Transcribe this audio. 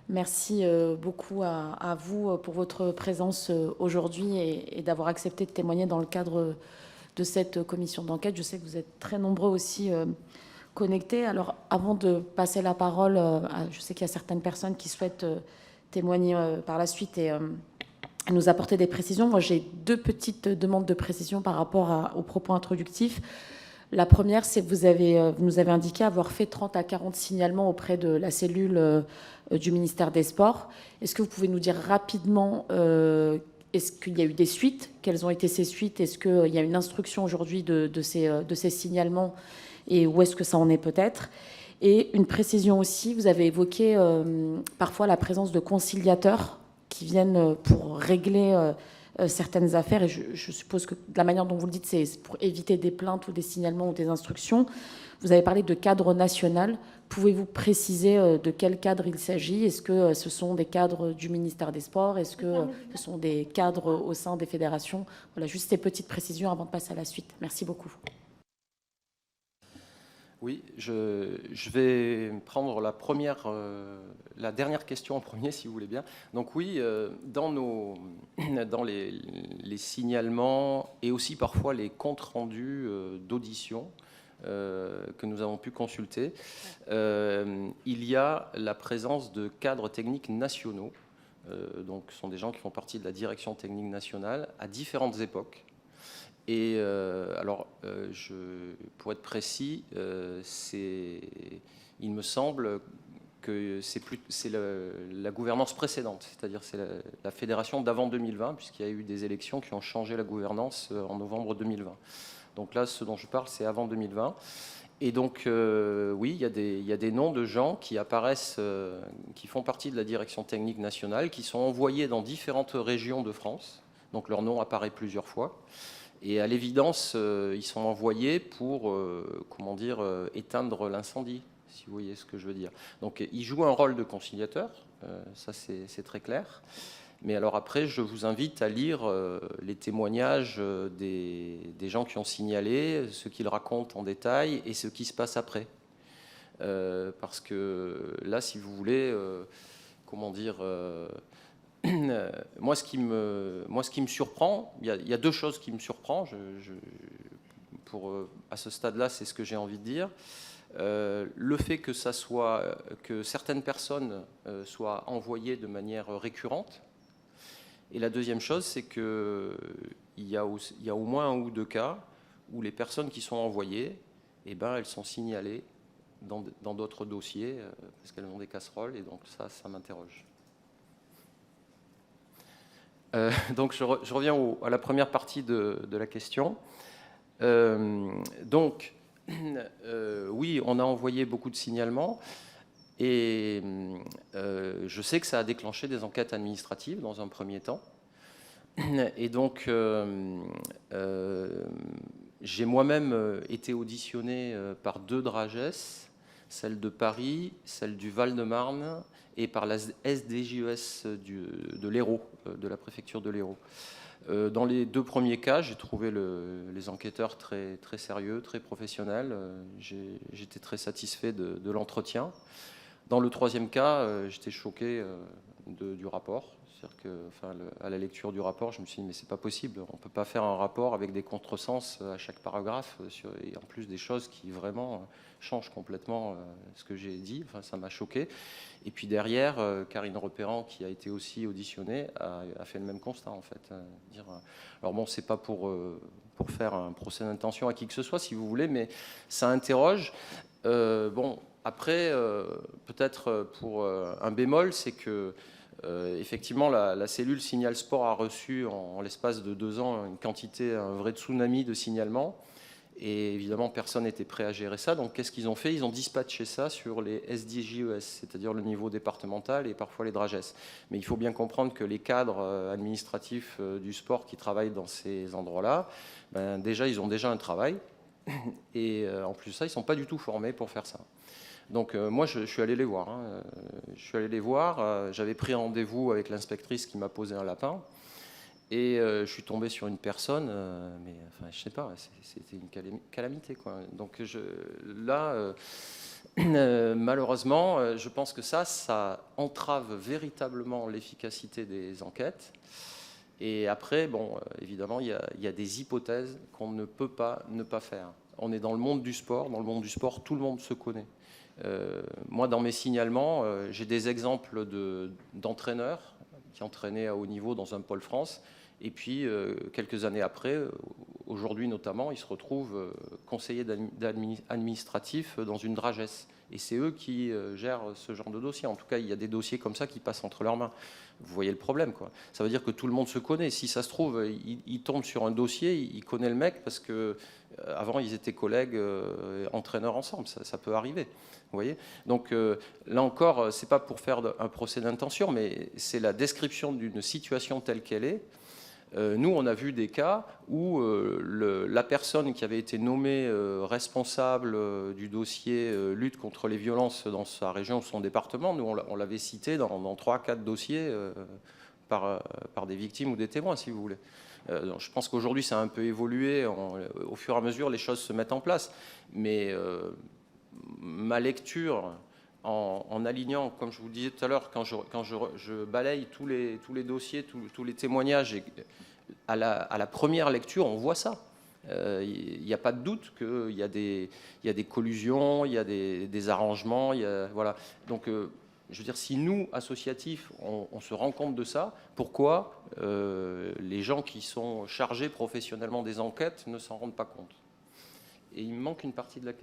Merci beaucoup à vous pour votre présence aujourd'hui et d'avoir accepté de témoigner dans le cadre de cette commission d'enquête. Je sais que vous êtes très nombreux aussi connectés. Alors, avant de passer la parole, je sais qu'il y a certaines personnes qui souhaitent témoigner par la suite et nous apporter des précisions. Moi, j'ai deux petites demandes de précision par rapport aux propos introductifs. La première, c'est que vous nous avez indiqué avoir fait 30 à 40 signalements auprès de la cellule du ministère des Sports. Est-ce que vous pouvez nous dire rapidement, est-ce qu'il y a eu des suites? Quelles ont été ces suites? Est-ce qu'il y a une instruction aujourd'hui de ces signalements? Et où est-ce que ça en est peut-être? Et une précision aussi, vous avez évoqué parfois la présence de conciliateurs qui viennent pour régler certaines affaires, et je suppose que de la manière dont vous le dites, c'est pour éviter des plaintes ou des signalements ou des instructions. Vous avez parlé de cadre national. Pouvez-vous préciser de quel cadre il s'agit? Est-ce que ce sont des cadres du ministère des Sports? Est-ce que ce sont des cadres au sein des fédérations? Voilà, juste ces petites précisions avant de passer à la suite. Merci beaucoup. Oui, je vais prendre la dernière question en premier, si vous voulez bien. Donc oui, dans les signalements et aussi parfois les comptes rendus d'audition que nous avons pu consulter, il y a la présence de cadres techniques nationaux. Donc ce sont des gens qui font partie de la direction technique nationale à différentes époques. Et pour être précis, il me semble que c'est la gouvernance précédente, c'est-à-dire c'est la fédération d'avant 2020, puisqu'il y a eu des élections qui ont changé la gouvernance en novembre 2020. Donc là, ce dont je parle, c'est avant 2020. Et donc, oui, il y a des noms de gens qui apparaissent, qui font partie de la direction technique nationale, qui sont envoyés dans différentes régions de France. Donc leur nom apparaît plusieurs fois. Et à l'évidence, ils sont envoyés pour, éteindre l'incendie, si vous voyez ce que je veux dire. Donc ils jouent un rôle de conciliateur, ça c'est très clair. Mais alors après, je vous invite à lire les témoignages des gens qui ont signalé, ce qu'ils racontent en détail et ce qui se passe après. Parce que là, si vous voulez, moi, ce qui me surprend, il y a deux choses qui me surprennent. À ce stade-là, c'est ce que j'ai envie de dire. Le fait que certaines personnes soient envoyées de manière récurrente. Et la deuxième chose, c'est qu'il y a au moins un ou deux cas où les personnes qui sont envoyées, elles sont signalées dans d'autres dossiers parce qu'elles ont des casseroles. Et donc ça m'interroge. Donc je reviens à la première partie de la question. Oui, on a envoyé beaucoup de signalements et je sais que ça a déclenché des enquêtes administratives dans un premier temps. Et donc j'ai moi-même été auditionné par deux DRAGES, celle de Paris, celle du Val-de-Marne et par la SDJES de l'Hérault, de la préfecture de l'Hérault. Dans les deux premiers cas, j'ai trouvé les enquêteurs très, très sérieux, très professionnels. J'étais très satisfait de l'entretien. Dans le troisième cas, j'étais choqué du rapport. C'est-à-dire à la lecture du rapport, je me suis dit mais c'est pas possible, on ne peut pas faire un rapport avec des contresens à chaque paragraphe et en plus des choses qui vraiment changent complètement ce que j'ai dit. Enfin, ça m'a choqué. Et puis derrière, Karine Repérant, qui a été aussi auditionnée, a fait le même constat en fait. Alors bon, c'est pas pour faire un procès d'intention à qui que ce soit, si vous voulez, mais ça interroge. Bon, après, peut-être pour un bémol, c'est que effectivement, la cellule Signal Sport a reçu en l'espace de 2 ans une quantité, un vrai tsunami de signalements. Et évidemment, personne n'était prêt à gérer ça. Donc, qu'est-ce qu'ils ont fait? Ils ont dispatché ça sur les SDJES, c'est-à-dire le niveau départemental et parfois les DRAGES. Mais il faut bien comprendre que les cadres administratifs du sport qui travaillent dans ces endroits-là, déjà, ils ont déjà un travail. Et en plus de ça, ils ne sont pas du tout formés pour faire ça. Donc moi, je suis allé les voir. Je suis allé les voir. J'avais pris rendez-vous avec l'inspectrice qui m'a posé un lapin. Et je suis tombé sur une personne, mais enfin, je sais pas, c'était une calamité, quoi. Donc là, malheureusement, je pense que ça entrave véritablement l'efficacité des enquêtes. Et après, bon, évidemment, il y a des hypothèses qu'on ne peut pas ne pas faire. On est dans le monde du sport. Dans le monde du sport, tout le monde se connaît. Moi, dans mes signalements, j'ai des exemples d'entraîneurs qui entraînaient à haut niveau dans un pôle France. Et puis, quelques années après, aujourd'hui notamment, ils se retrouvent conseillers administratifs dans une DRAGES. Et c'est eux qui gèrent ce genre de dossier. En tout cas, il y a des dossiers comme ça qui passent entre leurs mains. Vous voyez le problème, quoi. Ça veut dire que tout le monde se connaît. Si ça se trouve, il tombe sur un dossier, il connaît le mec parce que avant ils étaient collègues entraîneurs ensemble. Ça peut arriver. Vous voyez. Donc là encore, c'est pas pour faire un procès d'intention, mais c'est la description d'une situation telle qu'elle est. Nous, on a vu des cas où la personne qui avait été nommée responsable du dossier lutte contre les violences dans sa région, son département, nous, on l'avait cité dans 3-4 dossiers par des victimes ou des témoins, si vous voulez. Je pense qu'aujourd'hui, ça a un peu évolué. Au fur et à mesure, les choses se mettent en place. Mais ma lecture, en alignant, comme je vous disais tout à l'heure, quand je balaye tous les dossiers, tous les témoignages, et à la première lecture, on voit ça. Il n'y a pas de doute qu'il y a des collusions, il y a des arrangements, voilà. Donc, je veux dire, si nous, associatifs, on se rend compte de ça, pourquoi les gens qui sont chargés professionnellement des enquêtes ne s'en rendent pas compte? Et il me manque une partie de la question.